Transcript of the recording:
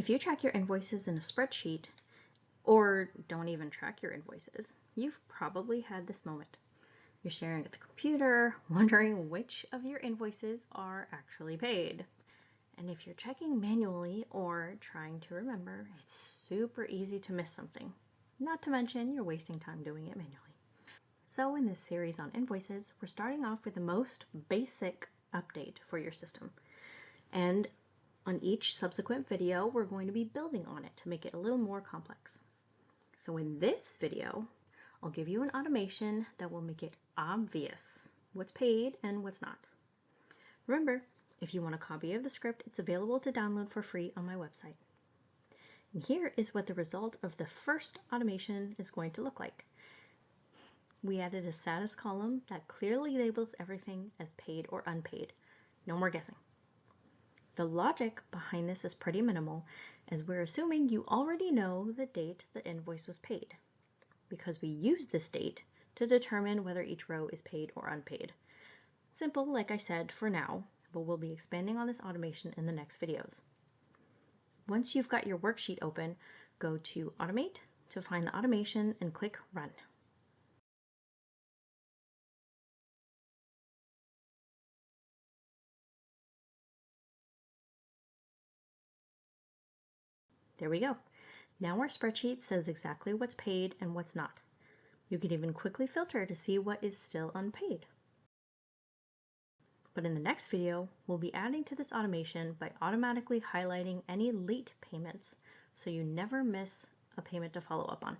If you track your invoices in a spreadsheet, or don't even track your invoices, you've probably had this moment. You're staring at the computer, wondering which of your invoices are actually paid. And if you're checking manually or trying to remember, it's super easy to miss something. Not to mention, you're wasting time doing it manually. So in this series on invoices, we're starting off with the most basic update for your system. And on each subsequent video, we're going to be building on it to make it a little more complex. So in this video, I'll give you an automation that will make it obvious what's paid and what's not. Remember, if you want a copy of the script, it's available to download for free on my website. And here is what the result of the first automation is going to look like. We added a status column that clearly labels everything as paid or unpaid. No more guessing. The logic behind this is pretty minimal, as we're assuming you already know the date the invoice was paid, because we use this date to determine whether each row is paid or unpaid. Simple, like I said, for now, but we'll be expanding on this automation in the next videos. Once you've got your worksheet open, go to Automate to find the automation and click Run. There we go. Now our spreadsheet says exactly what's paid and what's not. You can even quickly filter to see what is still unpaid. But in the next video, we'll be adding to this automation by automatically highlighting any late payments so you never miss a payment to follow up on.